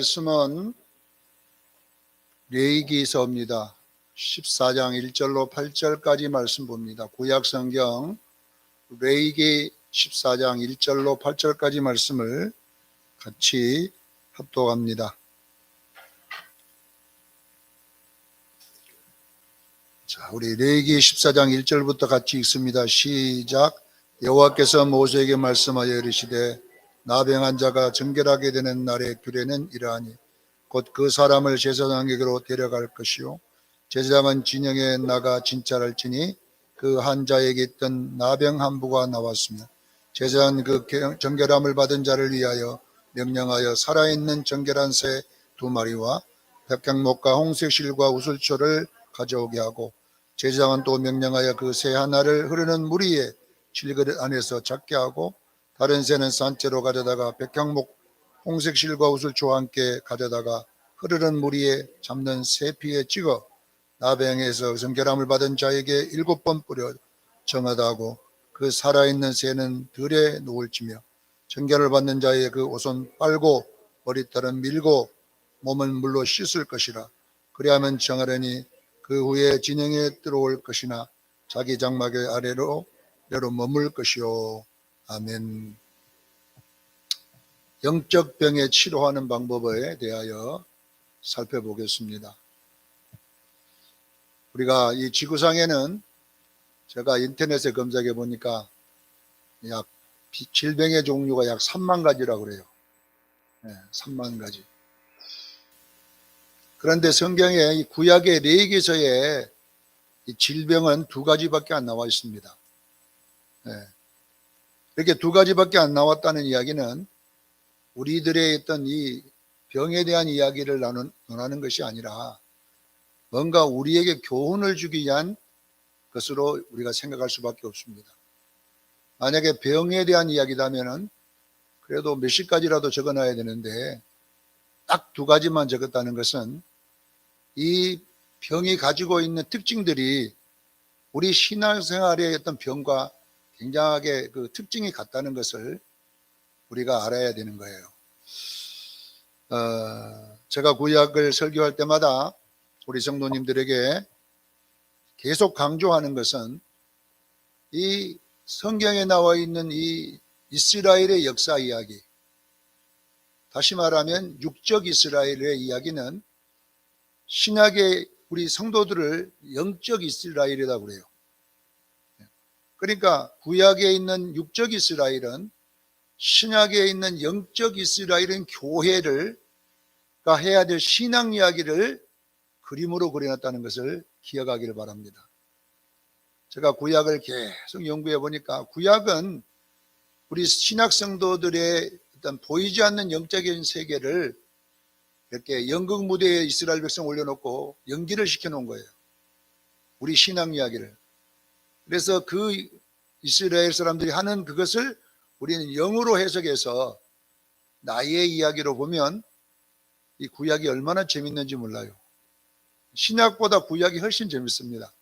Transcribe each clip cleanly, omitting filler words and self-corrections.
말씀은 레위기서입니다. 14장 1절로 8절까지 말씀 봅니다. 구약성경 레위기 14장 1절로 8절까지 말씀을 같이 합독합니다. 자, 우리 레위기 14장 1절부터 같이 읽습니다. 시작. 여호와께서 모세에게 말씀하여 이르시되 나병한 자가 정결하게 되는 날의 규례는 이러하니 곧 그 사람을 제사장에게로 데려갈 것이요 제사장은 진영에 나가 진찰할지니 그 한 자에게 있던 나병 한 부가 나왔으며 제사장은 그 정결함을 받은 자를 위하여 명령하여 살아있는 정결한 새 2마리와 백향목과 홍색 실과 우슬초를 가져오게 하고 제사장은 또 명령하여 그 새 하나를 흐르는 물 위에 질그릇 안에서 잡게 하고 다른 새는 산채로 가져다가 백향목 홍색 실과 우슬초와 함께 가져다가 흐르는 물 위에 잡는 새 피에 찍어 나병에서 정결함을 받은 자에게 7번 뿌려 정하다 하고 그 살아있는 새는 들에 놓을지며 정결을 받는 자의 그 옷은 빨고 머리털은 밀고 몸은 물로 씻을 것이라. 그리하면 정하려니 그 후에 진영에 들어올 것이나 자기 장막의 아래로 머물 것이요. 아멘. 영적 병에 치료하는 방법에 대하여 살펴보겠습니다. 우리가 이 지구상에는 제가 인터넷에 검색해 보니까 약 질병의 종류가 약 3만 가지라고 그래요. 네, 3만 가지. 그런데 성경에 이 구약의 레위기서에 이 질병은 2가지밖에 안 나와 있습니다. 네. 이렇게 2가지밖에 안 나왔다는 이야기는 우리들의 어떤 이 병에 대한 이야기를 논하는 것이 아니라 뭔가 우리에게 교훈을 주기 위한 것으로 우리가 생각할 수밖에 없습니다. 만약에 병에 대한 이야기라면은 그래도 몇십 가지라도 적어놔야 되는데 딱 2가지만 적었다는 것은 이 병이 가지고 있는 특징들이 우리 신앙생활의 어떤 병과 굉장하게 그 특징이 같다는 것을 우리가 알아야 되는 거예요. 제가 구약을 설교할 때마다 우리 성도님들에게 계속 강조하는 것은 이 성경에 나와 있는 이 이스라엘의 역사 이야기, 다시 말하면 육적 이스라엘의 이야기는 신약의 우리 성도들을 영적 이스라엘이라고 그래요. 그러니까 구약에 있는 육적 이스라엘은 신약에 있는 영적 이스라엘은 교회를 해야 될 신앙 이야기를 그림으로 그려놨다는 것을 기억하기를 바랍니다. 제가 구약을 계속 연구해 보니까 구약은 우리 신약 성도들의 어떤 보이지 않는 영적인 세계를 이렇게 연극 무대에 이스라엘 백성 올려놓고 연기를 시켜놓은 거예요. 우리 신앙 이야기를. 그래서 그 이스라엘 사람들이 하는 그것을 우리는 영으로 해석해서 나의 이야기로 보면 이 구약이 얼마나 재밌는지 몰라요. 신약보다 구약이 훨씬 재밌습니다.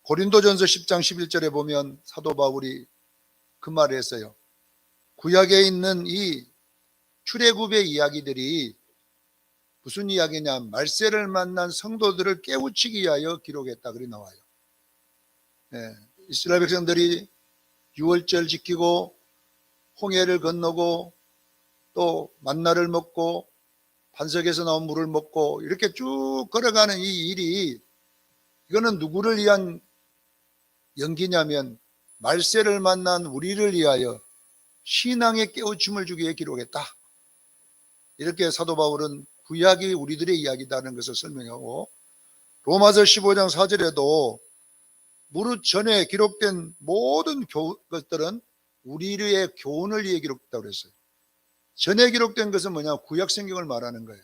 고린도전서 10장 11절에 보면 사도 바울이 그 말을 했어요. 구약에 있는 이 출애굽의 이야기들이 무슨 이야기냐, 말세를 만난 성도들을 깨우치기 위하여 기록했다 그리 나와요. 이스라엘 백성들이 유월절 지키고 홍해를 건너고 또 만나를 먹고 반석에서 나온 물을 먹고 이렇게 쭉 걸어가는 이 일이, 이거는 누구를 위한 연기냐면 말세를 만난 우리를 위하여 신앙의 깨우침을 주기 위해 기록했다. 이렇게 사도 바울은 구약이 우리들의 이야기다는 것을 설명하고, 로마서 15장 4절에도 무릇 전에 기록된 모든 것들은 우리의 교훈을 위해 기록됐다고 그랬어요. 전에 기록된 것은 뭐냐? 구약 성경을 말하는 거예요.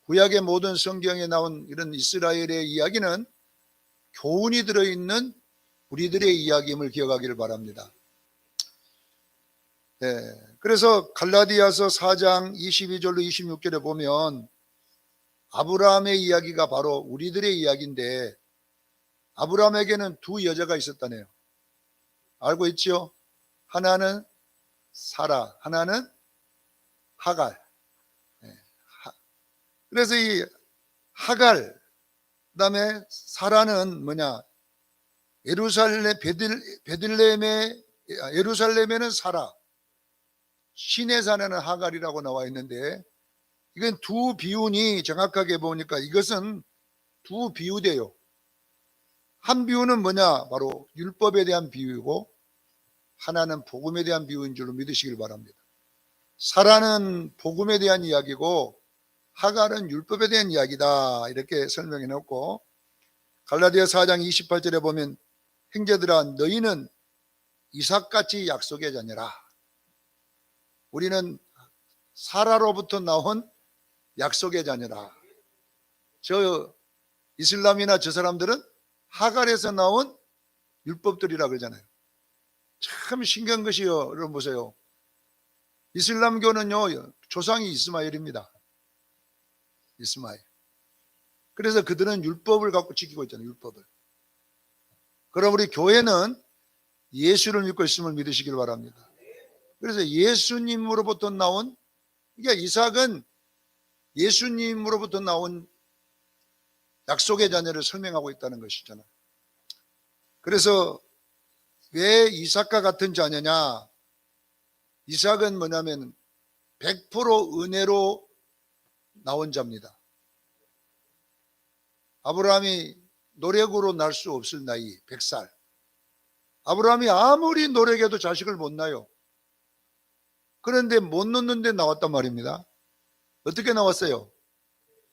구약의 모든 성경에 나온 이런 이스라엘의 이야기는 교훈이 들어있는 우리들의 이야기임을 기억하기를 바랍니다. 그래서 갈라디아서 4장 22절로 26절에 보면 아브라함의 이야기가 바로 우리들의 이야기인데, 아브라함에게는 2 여자가 있었다네요. 알고 있죠? 하나는 사라, 하나는 하갈. 그래서 이 하갈, 그다음에 사라는 뭐냐? 예루살렘에는 사라, 시내 산에는 하갈이라고 나와 있는데, 이건 두 비유니 정확하게 보니까 이것은 두 비유돼요. 한 비유는 뭐냐? 바로 율법에 대한 비유이고, 하나는 복음에 대한 비유인 줄로 믿으시길 바랍니다. 사라는 복음에 대한 이야기고 하갈은 율법에 대한 이야기다, 이렇게 설명해 놓고, 갈라디아 4장 28절에 보면 형제들아 너희는 이삭같이 약속의 자녀라. 우리는 사라로부터 나온 약속의 자녀라. 저 이슬람이나 저 사람들은 하갈에서 나온 율법들이라 그러잖아요. 참 신기한 것이요. 여러분 보세요. 이슬람교는요, 조상이 이스마엘입니다. 이스마엘. 그래서 그들은 율법을 갖고 지키고 있잖아요. 율법을. 그럼 우리 교회는 예수를 믿고 있음을 믿으시길 바랍니다. 그래서 예수님으로부터 나온, 그러니까 이삭은 예수님으로부터 나온 약속의 자녀를 설명하고 있다는 것이잖아요. 그래서 왜 이삭과 같은 자녀냐? 이삭은 뭐냐면 100% 은혜로 나온 자입니다. 아브라함이 노력으로 날 수 없을 나이 100살. 아브라함이 아무리 노력해도 자식을 못 낳아요. 그런데 못 낳는데 나왔단 말입니다. 어떻게 나왔어요?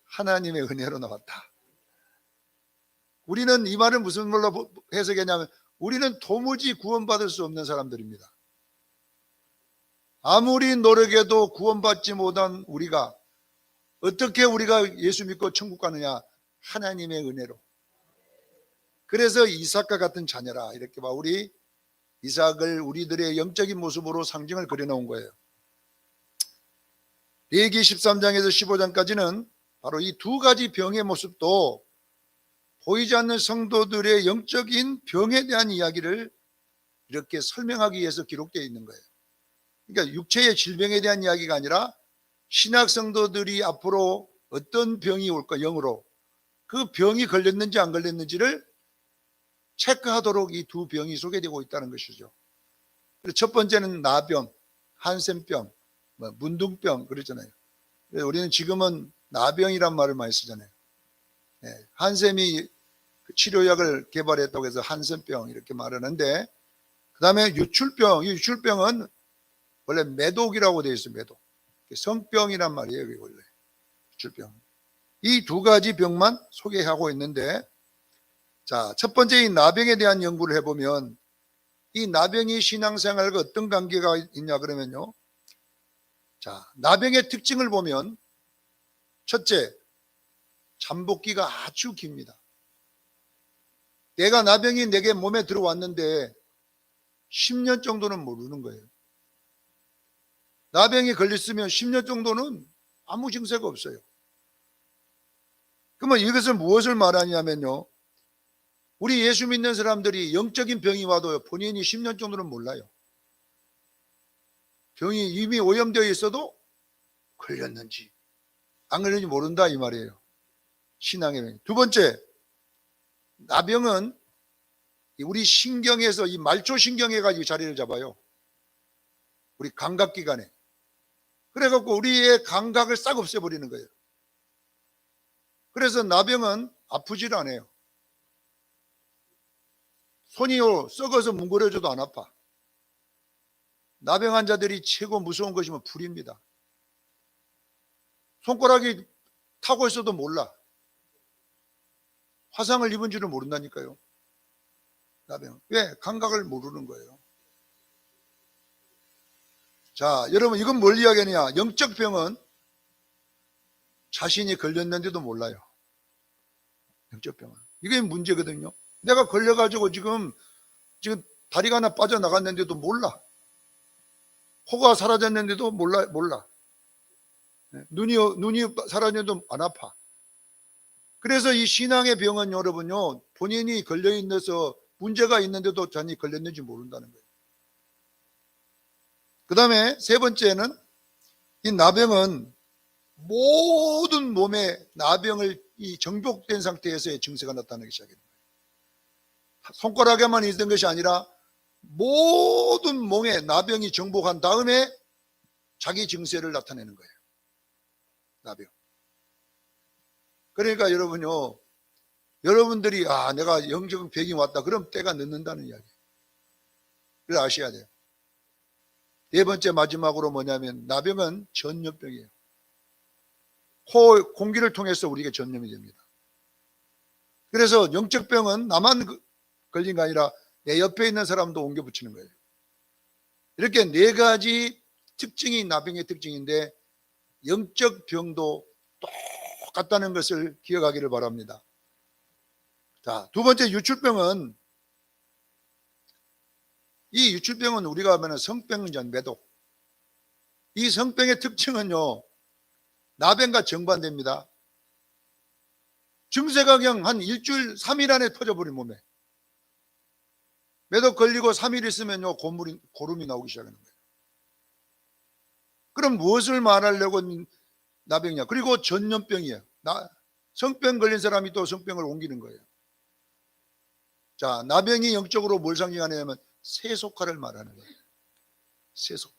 하나님의 은혜로 나왔다. 우리는 이 말을 무슨 말로 해석했냐면, 우리는 도무지 구원받을 수 없는 사람들입니다. 아무리 노력해도 구원받지 못한 우리가 어떻게 우리가 예수 믿고 천국 가느냐? 하나님의 은혜로. 그래서 이삭과 같은 자녀라, 이렇게 우리 이삭을 우리들의 영적인 모습으로 상징을 그려놓은 거예요. 레위기 13장에서 15장까지는 바로 이 두 가지 병의 모습도 보이지 않는 성도들의 영적인 병에 대한 이야기를 이렇게 설명하기 위해서 기록되어 있는 거예요. 그러니까 육체의 질병에 대한 이야기가 아니라 신약 성도들이 앞으로 어떤 병이 올까, 영으로 그 병이 걸렸는지 안 걸렸는지를 체크하도록 이 두 병이 소개되고 있다는 것이죠. 첫 번째는 나병, 한센병, 문둥병 그러잖아요. 우리는 지금은 나병이란 말을 많이 쓰잖아요. 한센이 치료약을 개발했다고 해서 한센병 이렇게 말하는데, 그 다음에 유출병. 이 유출병은 원래 매독이라고 되어 있어요. 매독. 성병이란 말이에요. 원래 유출병. 이 두 가지 병만 소개하고 있는데, 자, 첫 번째 이 나병에 대한 연구를 해보면, 이 나병이 신앙생활과 어떤 관계가 있냐 그러면요, 자, 나병의 특징을 보면, 첫째, 잠복기가 아주 깁니다. 내가 나병이 내게 몸에 들어왔는데 10년 정도는 모르는 거예요. 나병이 걸렸으면 10년 정도는 아무 증세가 없어요. 그러면 이것은 무엇을 말하냐면요, 우리 예수 믿는 사람들이 영적인 병이 와도 본인이 10년 정도는 몰라요. 병이 이미 오염되어 있어도 걸렸는지 안 걸렸는지 모른다, 이 말이에요. 신앙의 병. 두 번째, 나병은 우리 신경에서 이 말초신경에 가지고 자리를 잡아요. 우리 감각기관에. 그래갖고 우리의 감각을 싹 없애버리는 거예요. 그래서 나병은 아프질 않아요. 손이 썩어서 뭉그러져도 안 아파. 나병 환자들이 최고 무서운 것이 불입니다. 손가락이 타고 있어도 몰라. 화상을 입은 줄을 모른다니까요. 나병. 왜? 감각을 모르는 거예요. 자, 여러분, 이건 뭘 이야기하느냐? 영적 병은 자신이 걸렸는데도 몰라요. 영적 병은. 이게 문제거든요. 내가 걸려가지고 지금 다리가 하나 빠져나갔는데도 몰라. 코가 사라졌는데도 몰라. 눈이 사라졌는데도 안 아파. 그래서 이 신앙의 병은 여러분요, 본인이 걸려있어서 문제가 있는데도 자신이 걸렸는지 모른다는 거예요. 그 다음에 세 번째는 이 나병은 모든 몸에 나병을 이 정복된 상태에서의 증세가 나타나기 시작합니다. 손가락에만 있던 것이 아니라 모든 몸에 나병이 정복한 다음에 자기 증세를 나타내는 거예요. 나병. 그러니까 여러분요, 여러분들이 내가 영적 병이 왔다 그럼 때가 늦는다는 이야기. 그걸 아셔야 돼요. 네 번째 마지막으로 뭐냐면 나병은 전염병이에요. 공기를 통해서 우리에게 전염이 됩니다. 그래서 영적 병은 나만 걸린 게 아니라 내 옆에 있는 사람도 옮겨 붙이는 거예요. 이렇게 네 가지 특징이 나병의 특징인데 영적 병도 똑같다는 것을 기억하기를 바랍니다. 자, 두 번째 유출병은, 이 유출병은 우리가 하면 성병전 매독. 이 성병의 특징은요, 나병과 정반대입니다. 증세가 그냥 한 일주일, 3일 안에 터져버린 몸에. 매독 걸리고 3일 있으면요, 고름이 나오기 시작하는 거예요. 그럼 무엇을 말하려고 나병이냐? 그리고 전염병이에요. 성병 걸린 사람이 또 성병을 옮기는 거예요. 자, 나병이 영적으로 뭘 상징하냐면 세속화를 말하는 거예요. 세속화.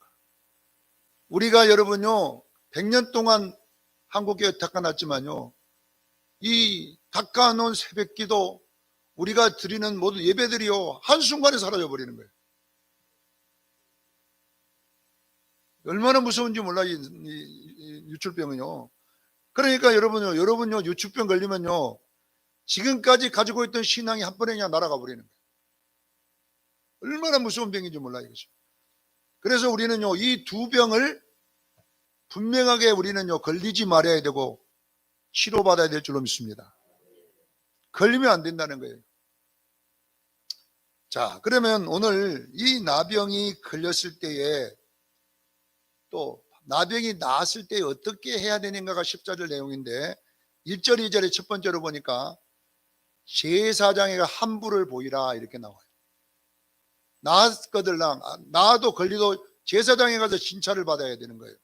우리가 여러분요, 100년 동안 한국교회 닦아놨지만요, 이 닦아놓은 새벽기도 우리가 드리는 모든 예배들이요, 한순간에 사라져 버리는 거예요. 얼마나 무서운지 몰라, 이 유출병은요. 그러니까 여러분요, 유출병 걸리면요, 지금까지 가지고 있던 신앙이 한 번에 그냥 날아가 버리는 거예요. 얼마나 무서운 병인지 몰라, 이것이. 그래서 우리는요, 이 두 병을 분명하게 우리는요, 걸리지 말아야 되고, 치료받아야 될 줄로 믿습니다. 걸리면 안 된다는 거예요. 자, 그러면 오늘 이 나병이 걸렸을 때에 또 나병이 나았을 때 어떻게 해야 되는가가 10절 내용인데 1절, 2절에 첫 번째로 보니까 제사장에게 함부를 보이라 이렇게 나와요. 나았거든, 나도 걸리도 제사장에 가서 진찰을 받아야 되는 거예요.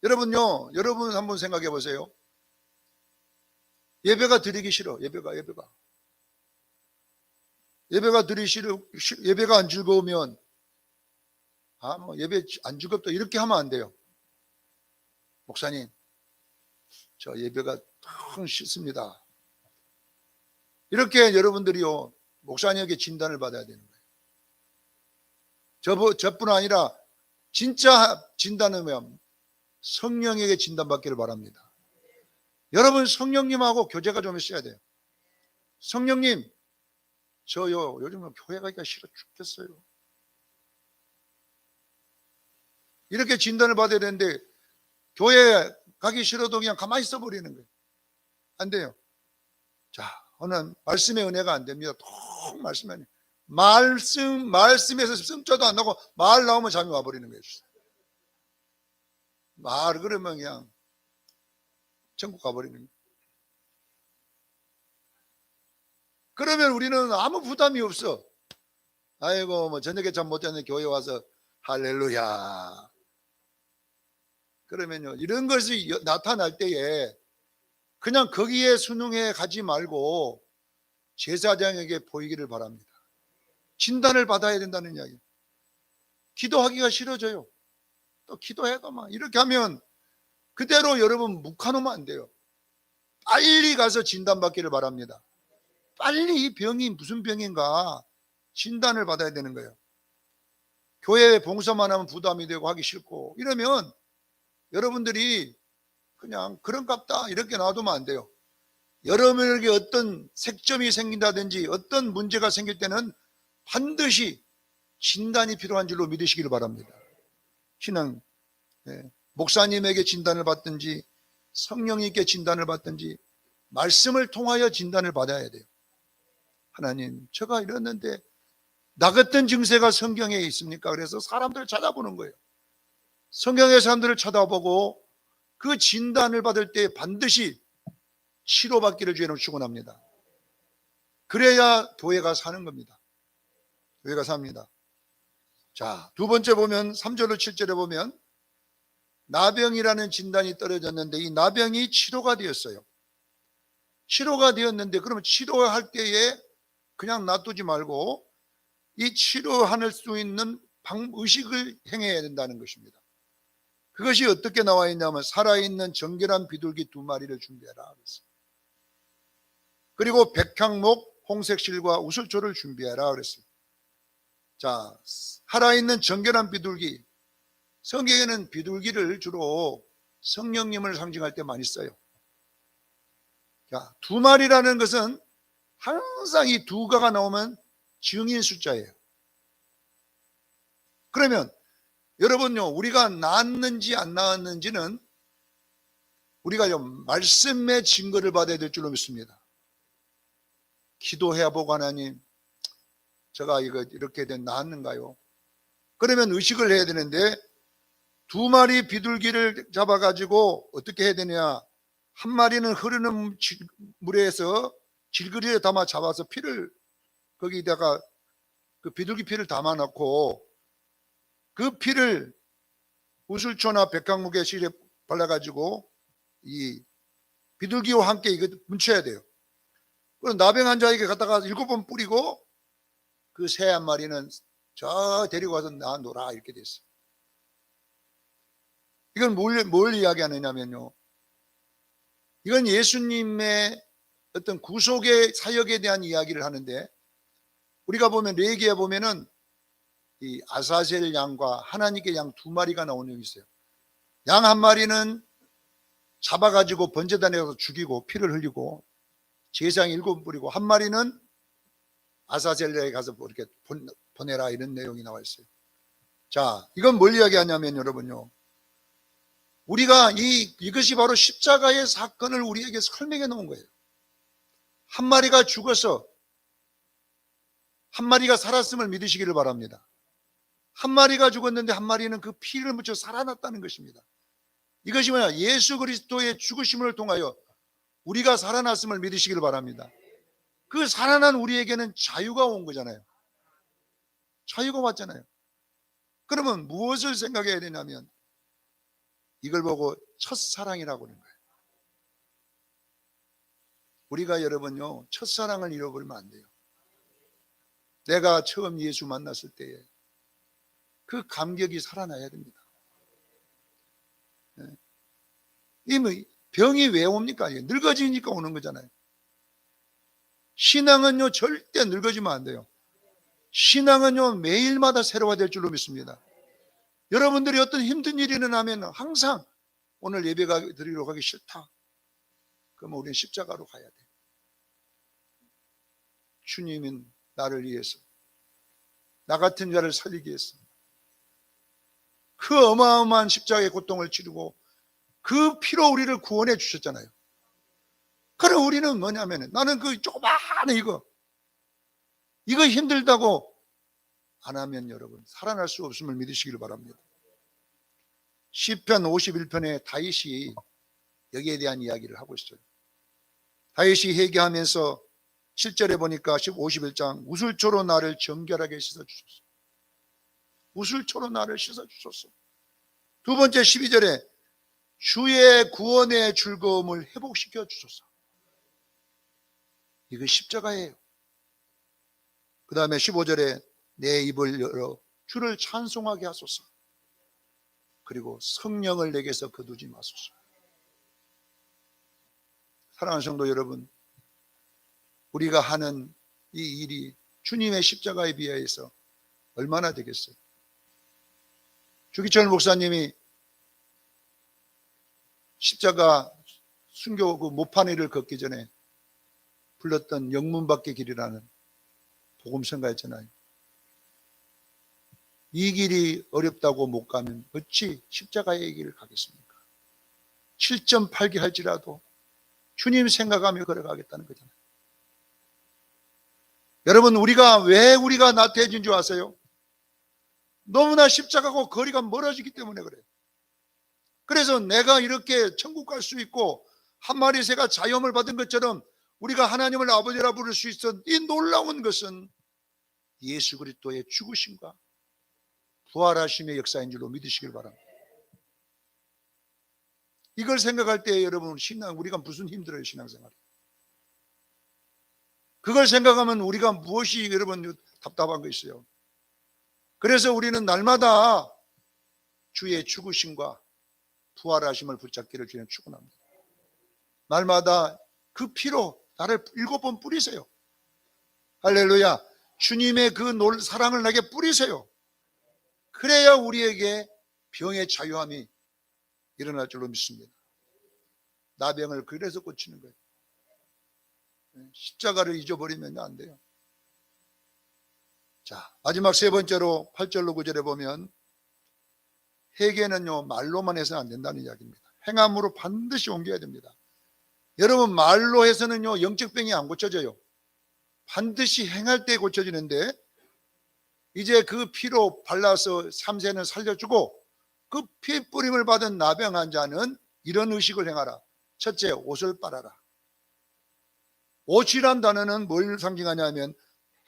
여러분요, 여러분 한번 생각해 보세요. 예배가 드리기 싫어. 예배가 드리기 싫어. 예배가 안 즐거우면 예배 안 즐겁다 이렇게 하면 안 돼요. 목사님, 저 예배가 참 싫습니다. 이렇게 여러분들이요, 목사님에게 진단을 받아야 되는 거예요. 저뿐 아니라 진짜 진단은 뭐야? 성령에게 진단받기를 바랍니다. 여러분 성령님하고 교제가 좀 있어야 돼요. 성령님, 저요 요즘 교회 가기가 싫어 죽겠어요. 이렇게 진단을 받아야 되는데 교회 가기 싫어도 그냥 가만히 있어 버리는 거예요. 안 돼요. 자, 오늘 말씀의 은혜가 안 됩니다. 통 말씀이 아니에요. 말씀에서 숨자도 안 나고 말 나오면 잠이 와버리는 거예요. 말 그러면 그냥 천국 가버리는 거예요. 그러면 우리는 아무 부담이 없어. 아이고 뭐 저녁에 잠 못 잤는데 교회 와서 할렐루야. 그러면요, 이런 것이 나타날 때에 그냥 거기에 순응해 가지 말고 제사장에게 보이기를 바랍니다. 진단을 받아야 된다는 이야기. 기도하기가 싫어져요. 또 기도해도 막 이렇게 하면 그대로 여러분 묵혀놓으면 안 돼요. 빨리 가서 진단받기를 바랍니다. 빨리 이 병이 무슨 병인가 진단을 받아야 되는 거예요. 교회 봉사만 하면 부담이 되고 하기 싫고 이러면 여러분들이 그냥 그런갑다 이렇게 놔두면 안 돼요. 여러분에게 어떤 색점이 생긴다든지 어떤 문제가 생길 때는 반드시 진단이 필요한 줄로 믿으시기를 바랍니다. 신앙, 목사님에게 진단을 받든지 성령님께 진단을 받든지 말씀을 통하여 진단을 받아야 돼요. 하나님, 제가 이랬는데 나 같은 증세가 성경에 있습니까? 그래서 사람들을 찾아보는 거예요. 성경의 사람들을 찾아보고 그 진단을 받을 때 반드시 치료받기를 주의로 축원합니다. 그래야 교회가 사는 겁니다. 교회가 삽니다. 자, 두 번째 보면 3절로 7절에 보면 나병이라는 진단이 떨어졌는데 이 나병이 치료가 되었어요. 치료가 되었는데 그러면 치료할 때에 그냥 놔두지 말고 이 치료할 수 있는 의식을 행해야 된다는 것입니다. 그것이 어떻게 나와 있냐면 살아있는 정결한 비둘기 2마리를 준비해라 그랬어요. 그리고 백향목, 홍색실과 우슬초를 준비해라 그랬어요. 자, 살아있는 정결한 비둘기. 성경에는 비둘기를 주로 성령님을 상징할 때 많이 써요. 자, 2마리라는 것은 항상 이 2가가 나오면 증인 숫자예요. 그러면 여러분요, 우리가 낳았는지 안 낳았는지는 우리가 말씀의 증거를 받아야 될 줄로 믿습니다. 기도해보고 하나님, 제가 이거 이렇게 낳았는가요? 그러면 의식을 해야 되는데 2마리 비둘기를 잡아가지고 어떻게 해야 되냐? 한 마리는 흐르는 물에서 질그리에 담아 잡아서 피를 거기다가 그 비둘기 피를 담아 놓고 그 피를 우슬초나 백향목의 실에 발라가지고 이 비둘기와 함께 이거 뭉쳐야 돼요. 그럼 나병 환자에게 갖다가 7번 뿌리고 그 새 한 마리는 저 데리고 가서 놔놓으라 이렇게 됐어요. 이건 뭘 이야기하느냐면요. 이건 예수님의 어떤 구속의 사역에 대한 이야기를 하는데 우리가 보면 레위기에 보면은 이 아사셀 양과 하나님께 양 2마리가 나오는 게 있어요. 양 한 마리는 잡아가지고 번제단에 가서 죽이고 피를 흘리고 제사장 7번 뿌리고 한 마리는 아사셀에 가서 이렇게 보내라 이런 내용이 나와 있어요. 자, 이건 뭘 이야기하냐면 여러분요. 우리가 이것이 바로 십자가의 사건을 우리에게 설명해 놓은 거예요. 한 마리가 죽어서 한 마리가 살았음을 믿으시기를 바랍니다. 한 마리가 죽었는데 한 마리는 그 피를 묻혀 살아났다는 것입니다. 이것이 뭐냐? 예수 그리스도의 죽으심을 통하여 우리가 살아났음을 믿으시기를 바랍니다. 그 살아난 우리에게는 자유가 온 거잖아요. 자유가 왔잖아요. 그러면 무엇을 생각해야 되냐면 이걸 보고 첫사랑이라고 하는 거예요. 우리가 여러분요, 첫사랑을 잃어버리면 안 돼요. 내가 처음 예수 만났을 때에 그 감격이 살아나야 됩니다. 이 병이 왜 옵니까? 늙어지니까 오는 거잖아요. 신앙은요, 절대 늙어지면 안 돼요. 신앙은요, 매일마다 새로워야 될 줄로 믿습니다. 여러분들이 어떤 힘든 일이 일어나면 항상 오늘 예배 드리러 가기 싫다. 그러면 우리는 십자가로 가야 돼. 주님은 나를 위해서, 나 같은 자를 살리기 위해서 그 어마어마한 십자가의 고통을 치르고 그 피로 우리를 구원해 주셨잖아요. 그럼 우리는 뭐냐면 나는 그 조그마한 이거 힘들다고 안 하면 여러분 살아날 수 없음을 믿으시기를 바랍니다. 시편 51편에 다윗이 여기에 대한 이야기를 하고 있어요. 다윗이 회개하면서 7절에 보니까 51장 우슬초로 나를 정결하게 씻어주소서. 우슬초로 나를 씻어주소서. 두 번째 12절에 주의 구원의 즐거움을 회복시켜 주소서. 이거 십자가예요. 그 다음에 15절에 내 입을 열어 주를 찬송하게 하소서. 그리고 성령을 내게서 거두지 마소서. 사랑하는 성도 여러분, 우리가 하는 이 일이 주님의 십자가에 비하여서 얼마나 되겠어요? 주기철 목사님이 십자가 순교 그 모판위를 걷기 전에 불렀던 영문 밖의 길이라는 복음성가였잖아요. 이 길이 어렵다고 못 가면 어찌 십자가의 길을 가겠습니까? 7.8기 할지라도 주님 생각하며 걸어가겠다는 거잖아요. 여러분, 왜 우리가 나태해진 줄 아세요? 너무나 십자가하고 거리가 멀어지기 때문에 그래요. 그래서 내가 이렇게 천국 갈 수 있고 한 마리 새가 자염을 받은 것처럼 우리가 하나님을 아버지라 부를 수 있었던 이 놀라운 것은 예수 그리스도의 죽으심과 부활하심의 역사인 줄로 믿으시길 바랍니다. 이걸 생각할 때 여러분 우리가 무슨 힘들어요, 신앙생활이. 그걸 생각하면 우리가 무엇이 여러분 답답한 거 있어요. 그래서 우리는 날마다 주의 죽으심과 부활하심을 붙잡기를 주님 축원합니다. 날마다 그 피로 나를 7번 뿌리세요. 할렐루야. 주님의 그 사랑을 나에게 뿌리세요. 그래야 우리에게 병의 자유함이 일어날 줄로 믿습니다. 나병을 그래서 고치는 거예요. 십자가를 잊어버리면 안 돼요. 자, 마지막 세 번째로 8절로 9절에 보면 회개는요 말로만 해서는 안 된다는 이야기입니다. 행함으로 반드시 옮겨야 됩니다. 여러분, 말로 해서는요 영적 병이 안 고쳐져요. 반드시 행할 때 고쳐지는데, 이제 그 피로 발라서 3세는 살려주고 그 피 뿌림을 받은 나병 환자는 이런 의식을 행하라. 첫째, 옷을 빨아라. 옷이란 단어는 뭘 상징하냐면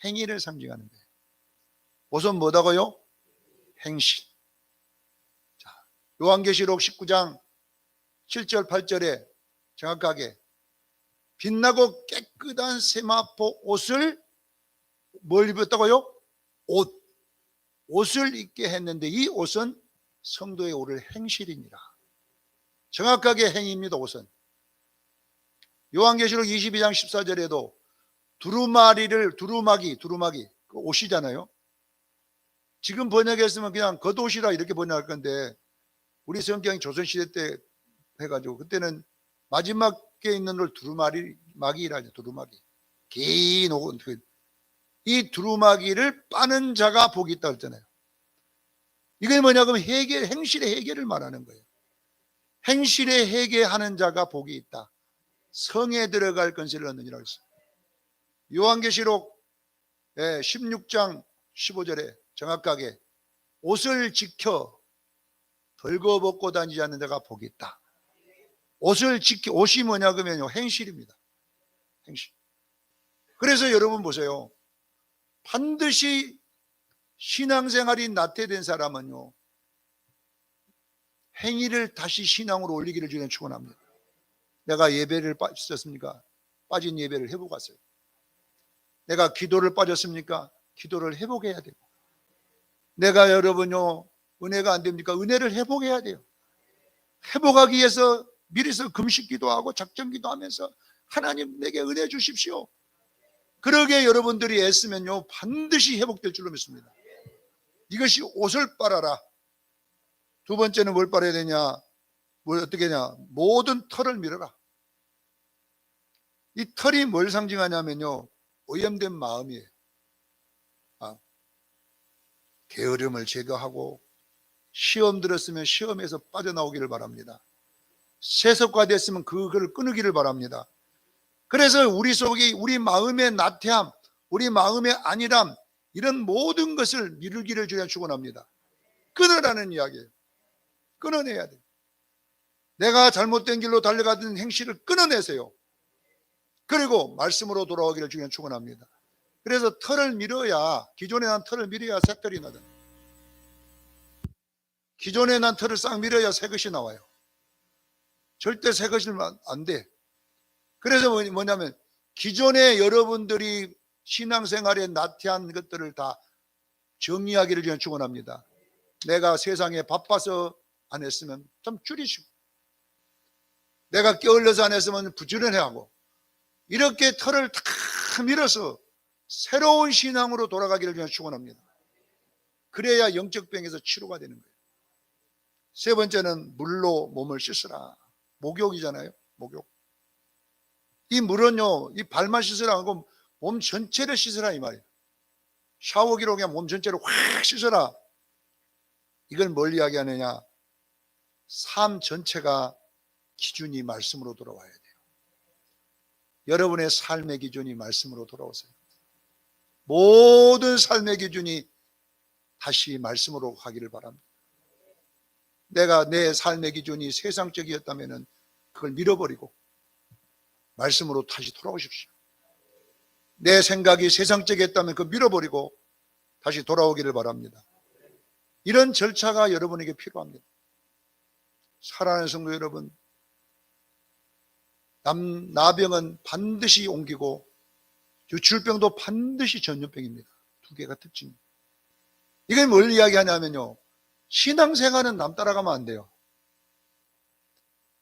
행위를 상징하는 거예요. 옷은 뭐다고요? 행실. 자, 요한계시록 19장 7절 8절에 정확하게 빛나고 깨끗한 세마포 옷을 뭘 입었다고요? 옷을 입게 했는데 이 옷은 성도의 오를 행실이니라. 정확하게 행위입니다. 옷은. 요한계시록 22장 14절에도 두루마기 그 옷이잖아요. 지금 번역했으면 그냥 겉옷이라 이렇게 번역할 건데, 우리 성경이 조선시대 때 해가지고 그때는 마지막에 있는 걸 두루마기라 하죠. 두루마기. 긴 옷. 이 두루마기를 빠는 자가 복이 있다 그랬잖아요. 이게 뭐냐 그러면 행실의 회개를 말하는 거예요. 행실의 회개하는 자가 복이 있다. 성에 들어갈 권세를 얻느니라 했어요. 요한계시록 16장 15절에 정확하게 옷을 지켜 벌거벗고 다니지 않는 자가 복이 있다. 옷이 뭐냐 그러면요 행실입니다. 행실. 그래서 여러분 보세요. 반드시 신앙생활이 나태된 사람은요 행위를 다시 신앙으로 올리기를 주님 축원합니다. 내가 예배를 빠졌습니까? 빠진 예배를 회복하세요. 내가 기도를 빠졌습니까? 기도를 회복해야 되고, 내가 여러분요 은혜가 안 됩니까? 은혜를 회복해야 돼요. 회복하기 위해서 미리서 금식 기도하고 작정 기도하면서 하나님 내게 은혜 주십시오. 그러게 여러분들이 애쓰면요 반드시 회복될 줄로 믿습니다. 이것이 옷을 빨아라. 두 번째는 뭘 빨아야 되냐? 어떻게 하냐? 모든 털을 밀어라. 이 털이 뭘 상징하냐면요 오염된 마음이에요. 게으름을 제거하고, 시험 들었으면 시험에서 빠져나오기를 바랍니다. 세속화 됐으면 그걸 끊으기를 바랍니다. 그래서 우리 속에 우리 마음의 나태함, 우리 마음의 안일함, 이런 모든 것을 미루기를 주여 축원합니다. 끊으라는 이야기예요. 끊어내야 돼요. 내가 잘못된 길로 달려가던 행실을 끊어내세요. 그리고 말씀으로 돌아오기를 주여 축원합니다. 그래서 털을 밀어야, 기존에 난 털을 밀어야 새 털이 나든, 기존에 난 털을 싹 밀어야 새 것이 나와요. 절대 새 것이면 안 돼. 그래서 뭐냐면 기존에 여러분들이 신앙생활에 나태한 것들을 다 정리하기를 저는 축원합니다. 내가 세상에 바빠서 안 했으면 좀 줄이시고, 내가 게을러서 안 했으면 부지런히 하고, 이렇게 털을 다 밀어서 새로운 신앙으로 돌아가기를 저는 축원합니다. 그래야 영적 병에서 치료가 되는 거예요. 세 번째는 물로 몸을 씻으라. 목욕이잖아요. 목욕. 이 물은요 이 발만 씻으라 하고 몸 전체를 씻으라 이 말이에요. 샤워기로 그냥 몸 전체를 확 씻어라. 이걸 뭘 이야기하느냐? 삶 전체가 기준이 말씀으로 돌아와야 돼요. 여러분의 삶의 기준이 말씀으로 돌아오세요. 모든 삶의 기준이 다시 말씀으로 가기를 바랍니다. 내가 내 삶의 기준이 세상적이었다면 그걸 밀어버리고 말씀으로 다시 돌아오십시오. 내 생각이 세상적이었다면 그걸 밀어버리고 다시 돌아오기를 바랍니다. 이런 절차가 여러분에게 필요합니다. 사랑하는 성도 여러분, 나병은 반드시 옮기고 유출병도 반드시 전염병입니다. 두 개가 특징입니다. 이게 뭘 이야기하냐면요, 신앙생활은 남 따라가면 안 돼요.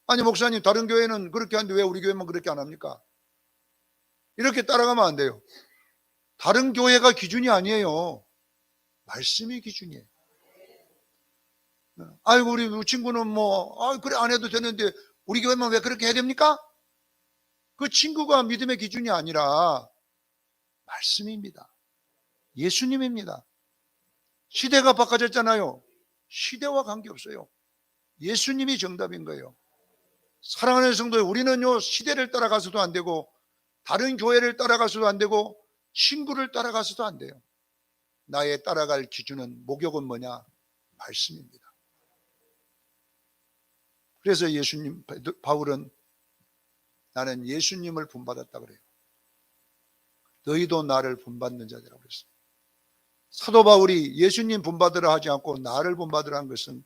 아니 목사님 다른 교회는 그렇게 하는데 왜 우리 교회만 그렇게 안 합니까? 이렇게 따라가면 안 돼요. 다른 교회가 기준이 아니에요. 말씀이 기준이에요. 아이고 우리 친구는 그래 안 해도 되는데 우리 교회만 왜 그렇게 해야 됩니까? 그 친구가 믿음의 기준이 아니라 말씀입니다. 예수님입니다. 시대가 바꿔졌잖아요. 시대와 관계없어요. 예수님이 정답인 거예요. 사랑하는 성도, 우리는요 시대를 따라가서도 안 되고 다른 교회를 따라가서도 안 되고 친구를 따라가서도 안 돼요. 나의 따라갈 기준은, 목욕은 뭐냐? 말씀입니다. 그래서 바울은 나는 예수님을 본받았다 그래요. 너희도 나를 본받는 자들이라고 그랬어요. 사도 바울이 예수님 본받으라 하지 않고 나를 본받으라 한 것은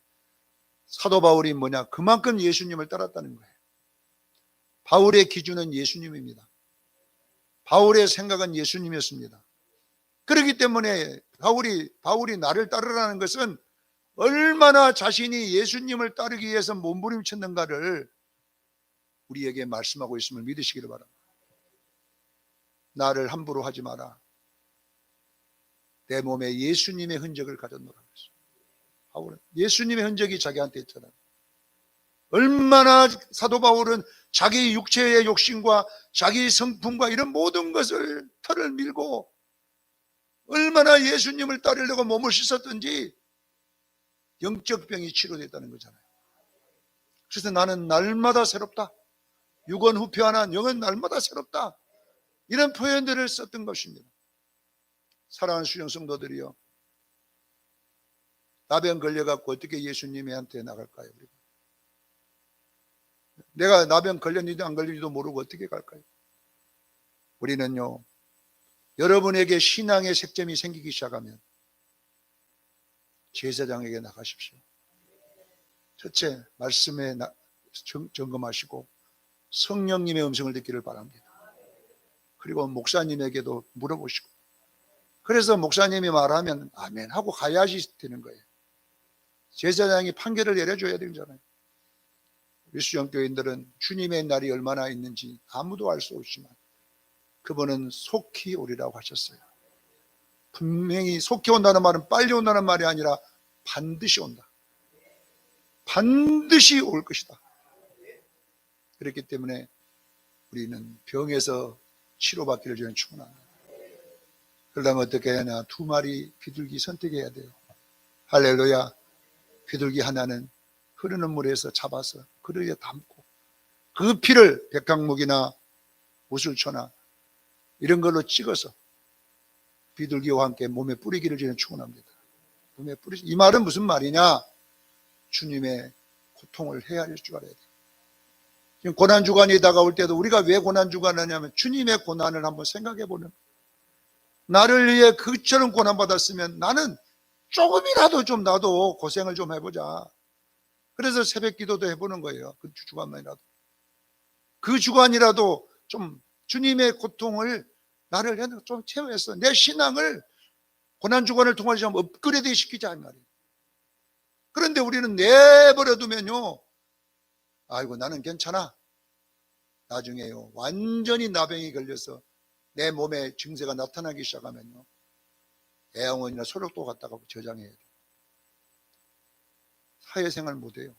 사도 바울이 뭐냐? 그만큼 예수님을 따랐다는 거예요. 바울의 기준은 예수님입니다. 바울의 생각은 예수님이었습니다. 그렇기 때문에 바울이 나를 따르라는 것은 얼마나 자신이 예수님을 따르기 위해서 몸부림쳤는가를 우리에게 말씀하고 있음을 믿으시기를 바랍니다. 나를 함부로 하지 마라. 내 몸에 예수님의 흔적을 가졌노라. 바울은 예수님의 흔적이 자기한테 있잖아요. 얼마나 사도 바울은 자기 육체의 욕심과 자기 성품과 이런 모든 것을 털을 밀고 얼마나 예수님을 따르려고 몸을 씻었든지 영적 병이 치료됐다는 거잖아요. 그래서 나는 날마다 새롭다. 육은 후패하나 영은 날마다 새롭다. 이런 표현들을 썼던 것입니다. 사랑하는 수영 성도들이요, 나병 걸려갖고 어떻게 예수님한테 나갈까요? 우리가? 내가 나병 걸렸는지도 안 걸렸는지도 모르고 어떻게 갈까요? 우리는요, 여러분에게 신앙의 색점이 생기기 시작하면 제사장에게 나가십시오. 첫째, 말씀에 점검하시고 성령님의 음성을 듣기를 바랍니다. 그리고 목사님에게도 물어보시고, 그래서 목사님이 말하면 아멘 하고 가야지 되는 거예요. 제사장이 판결을 내려줘야 되잖아요. 우리 수영교인들은 주님의 날이 얼마나 있는지 아무도 알 수 없지만 그분은 속히 오리라고 하셨어요. 분명히 속히 온다는 말은 빨리 온다는 말이 아니라 반드시 온다. 반드시 올 것이다. 그렇기 때문에 우리는 병에서 치료받기를 저는 축원합니다. 그러려면 어떻게 해야 하냐? 두 마리 비둘기 선택해야 돼요. 할렐루야. 비둘기 하나는 흐르는 물에서 잡아서 그릇에 담고 그 피를 백항목이나 우슬초나 이런 걸로 찍어서 비둘기와 함께 몸에 뿌리기를 저는 축원합니다. 몸에 뿌리. 이 말은 무슨 말이냐? 주님의 고통을 헤아릴 줄 알아야 돼요. 지금 고난주간이 다가올 때도 우리가 왜 고난주간을 하냐면 주님의 고난을 한번 생각해 보는, 나를 위해 그처럼 고난받았으면 나는 조금이라도 좀 나도 고생을 좀 해보자. 그래서 새벽 기도도 해보는 거예요. 그 주간만이라도. 그 주간이라도 좀 주님의 고통을 나를 좀 체험해서 내 신앙을 고난주간을 통해서 좀 업그레이드 시키자 이 말이에요. 그런데 우리는 내버려두면요, 아이고 나는 괜찮아. 나중에요 완전히 나병이 걸려서 내 몸에 증세가 나타나기 시작하면요 애양원이나 소록도 갔다가 저장해야 돼요. 사회생활 못해요.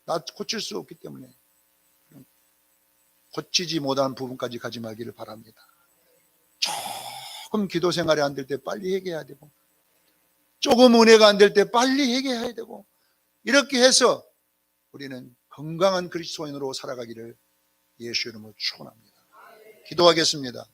나 고칠 수 없기 때문에 고치지 못한 부분까지 가지 말기를 바랍니다. 조금 기도 생활이 안 될 때 빨리 회개해야 되고, 조금 은혜가 안 될 때 빨리 회개해야 되고, 이렇게 해서 우리는 건강한 그리스도인으로 살아가기를 예수 이름으로 축원합니다. 기도하겠습니다.